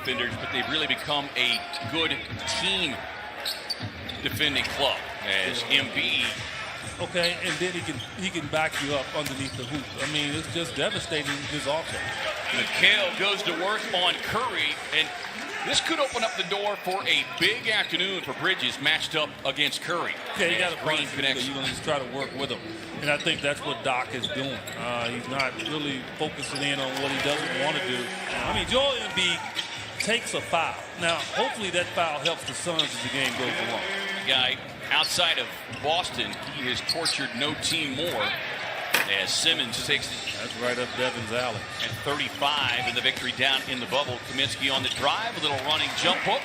defenders, but they've really become a good team defending club as Embiid. Okay, and then he can back you up underneath the hoop. I mean, it's just devastating, his offense. McHale goes to work on Curry, and this could open up the door for a big afternoon for Bridges matched up against Curry. Yeah, you got to Green connection. You're going to just try to work with him. And I think that's what Doc is doing. He's not really focusing in on what he doesn't want to do. I mean, Joel Embiid takes a foul. Now, hopefully that foul helps the Suns as the game goes along. The guy outside of Boston, he has tortured no team more as Simmons takes it. That's right up Devin's alley. And 35 in the victory down in the bubble. Kaminsky on the drive, a little running jump hook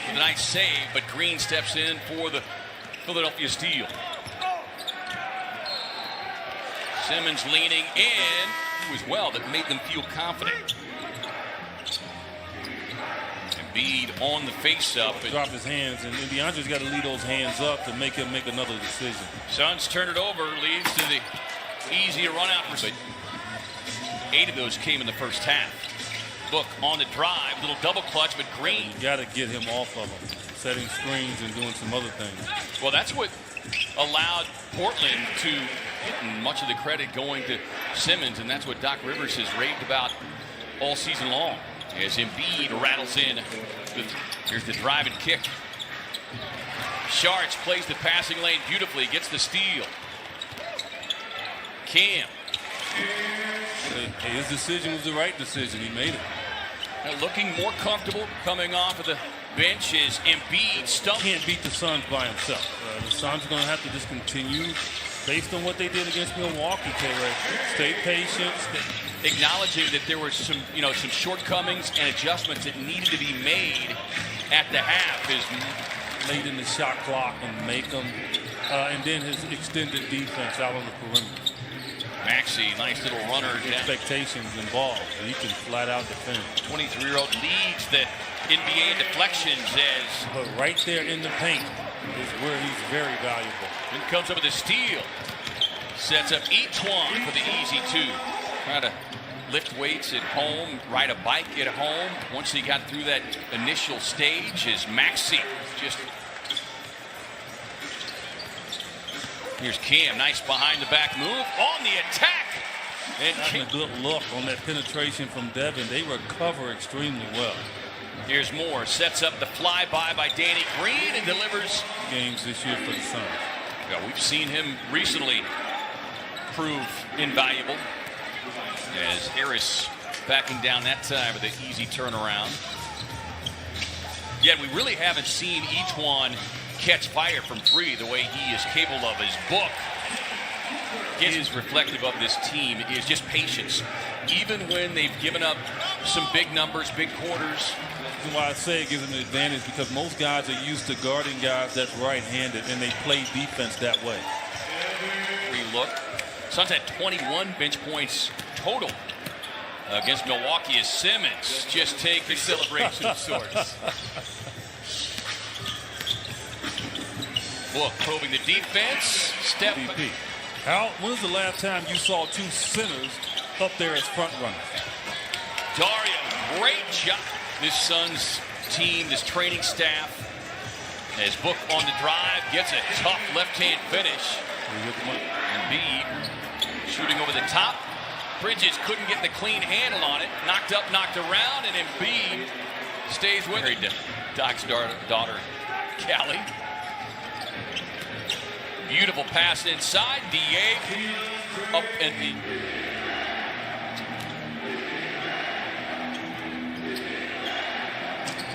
with a nice save, but Green steps in for the Philadelphia steal. Simmons leaning in as well, that made them feel confident. Embiid on the face-up. Drop his hands, and DeAndre's got to lead those hands up to make him make another decision. Suns turn it over, leads to the easy run out. But 8 of those came in the first half. Book on the drive, little double clutch, but Green. You got to get him off of him, setting screens and doing some other things. Well, that's what allowed Portland to get much of the credit going to Simmons, and that's what Doc Rivers has raved about all season long. As Embiid rattles in. Here's the drive and kick. Sharks plays the passing lane beautifully, gets the steal. Cam. His decision was the right decision. He made it. Now looking more comfortable coming off of the bench is Embiid. Stumped. Can't beat the Suns by himself. The Suns are going to have to just continue based on what they did against Milwaukee, K-Ray. Stay patient. Acknowledging that there were some shortcomings and adjustments that needed to be made at the half is late in the shot clock and make them, and then his extended defense out on the perimeter. Maxey, nice little runner. Expectations involved, and he can flat out defend. 23-year-old leads the NBA in deflections as. But right there in the paint is where he's very valuable. Then comes up with a steal. Sets up Etuan for the easy 2. Trying to lift weights at home, ride a bike at home. Once he got through that initial stage, is Maxey just. Here's Cam, nice behind the back move on the attack. And Cam, a good look on that penetration from Devin. They recover extremely well. Here's Moore, sets up the flyby by Danny Green and delivers. Games this year for the Suns. Yeah, we've seen him recently prove invaluable. As Harris backing down that time with an easy turnaround. Yet we really haven't seen Etuan catch fire from 3 the way he is capable of. His book is reflective of this team, is just patience. Even when they've given up some big numbers, big quarters. That's why I say it gives them an advantage, because most guys are used to guarding guys that's right-handed, and they play defense that way. Look. Suns had 21 bench points total against Milwaukee as Simmons just take a celebration of sorts. Book probing the defense. Step. Al, when's the last time you saw 2 centers up there as front runners? Dario, great job. This Suns team, this training staff, as Book on the drive, gets a tough left-hand finish. Embiid shooting over the top. Bridges couldn't get the clean handle on it. Knocked up, knocked around, and Embiid stays with it. Doc's daughter, Callie. Beautiful pass inside. Diego up and in.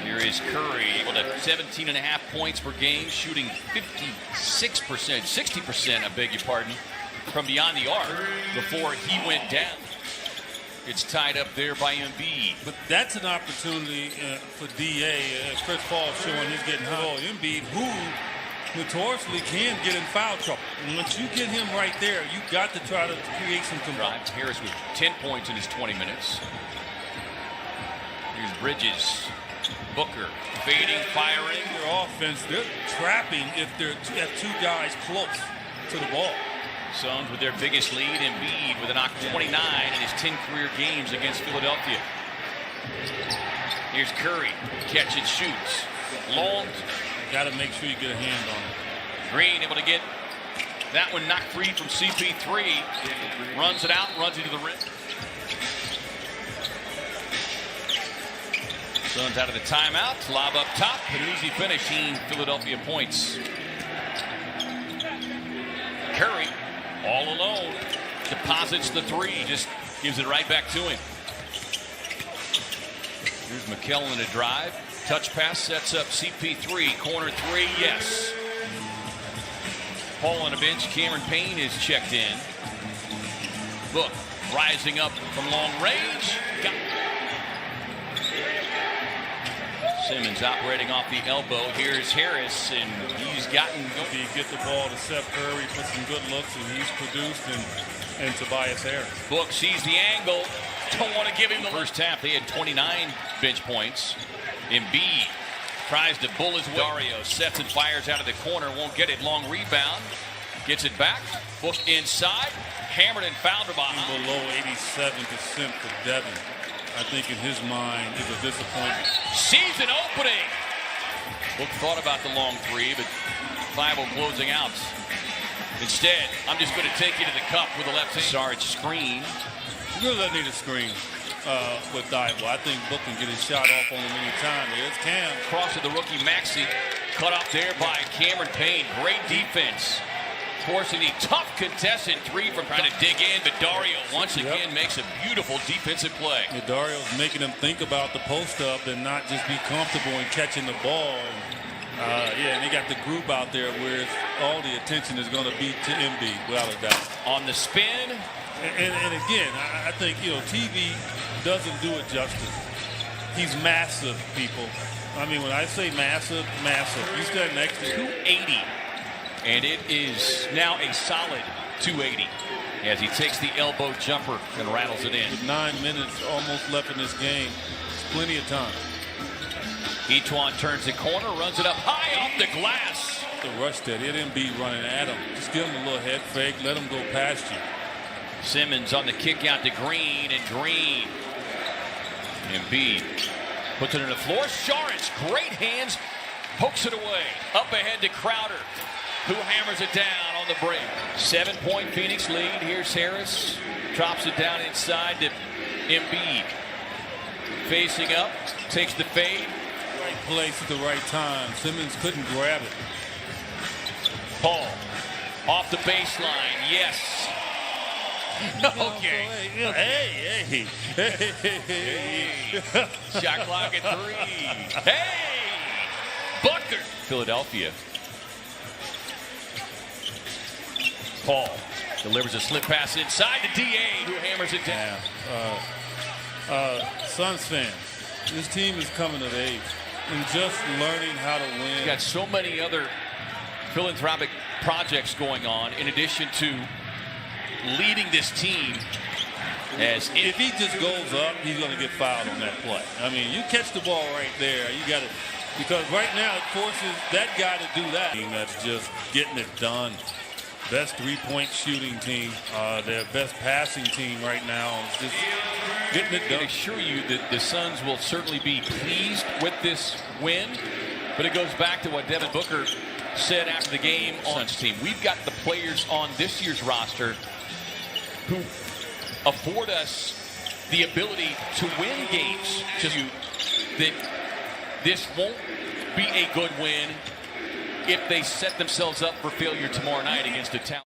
Here is Curry with 17.5 points per game, shooting 56%, 60%, I beg your pardon, from beyond the arc before he went down. It's tied up there by Embiid. But that's an opportunity for D.A. Chris Paul showing he's getting hot. Embiid, who notoriously can get in foul trouble. And once you get him right there, you got to try to create some control. Harris with 10 points in his 20 minutes. Here's Bridges. Booker fading, firing. Their offense, they're trapping if they're have 2 guys close to the ball. Suns with their biggest lead, Embiid with a knock 29 in his 10 career games against Philadelphia. Here's Curry. Catch and shoots. Long. Got to make sure you get a hand on it. Green able to get that one knocked free from CP3. Runs it out, runs into the rim. Suns out of the timeout. Lob up top. An easy finish. Philadelphia points. Curry all alone. Deposits the three. Just gives it right back to him. Here's McKellen to drive. Touch pass sets up CP3. Corner three. Yes. Paul on the bench. Cameron Payne is checked in. Book rising up from long range. Got Simmons operating off the elbow. Here's Harris, and he's gotten. He get the ball to Seth Curry, put some good looks, and he's produced and Tobias Harris. Book sees the angle. Don't want to give him the first half. They had 29 bench points. Embiid tries to bull his way. Dario sets and fires out of the corner. Won't get it. Long rebound. Gets it back. Book inside. Hammered and fouled her behind. Below 87% for Devin. I think in his mind is a disappointment. Season opening. Book thought about the long three, but Thybulle closing out. Instead, I'm just going to take you to the cup with the left hand. Sarge screen. You really need a screen with Thybulle. I think Book can get his shot off on him anytime. There's Cam. Cross to the rookie Maxey. Cut off there by Cameron Payne. Great defense. Forcing a tough contested three from trying to dig in, but Dario once again makes a beautiful defensive play. Yeah, Dario's making him think about the post-up and not just be comfortable in catching the ball. And they got the group out there where all the attention is going to be to Embiid, without a doubt. On the spin. And again, I think, TV doesn't do it justice. He's massive, people. I mean, when I say massive, massive. You stand next to him. 280. And it is now a solid 280 as he takes the elbow jumper and rattles it in. With 9 minutes almost left in this game, it's plenty of time. Etuan turns the corner, runs it up high off the glass. The rush that Embiid running at him. Just give him a little head fake, let him go past you. Simmons on the kick out to Green, and Green. Embiid puts it on the floor. Saric, great hands, pokes it away. Up ahead to Crowder, who hammers it down on the break. 7-point Phoenix lead. Here's Harris. Drops it down inside to Embiid. Facing up. Takes the fade. Right place at the right time. Simmons couldn't grab it. Paul. Off the baseline. Yes. Okay. Hey. Shot clock at 3. Hey. Butker. Philadelphia. Paul delivers a slip pass inside to D.A., who hammers it down. Suns fans, this team is coming of age and just learning how to win. He's got so many other philanthropic projects going on in addition to leading this team. If he just goes up, he's going to get fouled on that play. I mean, you catch the ball right there, you got to, because right now it forces that guy to do that. That's just getting it done. Best three-point shooting team, their best passing team right now is just getting it done. I assure you that the Suns will certainly be pleased with this win, but it goes back to what Devin Booker said after the game on Suns team. We've got the players on this year's roster who afford us the ability to win games. Just that this won't be a good win if they set themselves up for failure tomorrow night against a talent.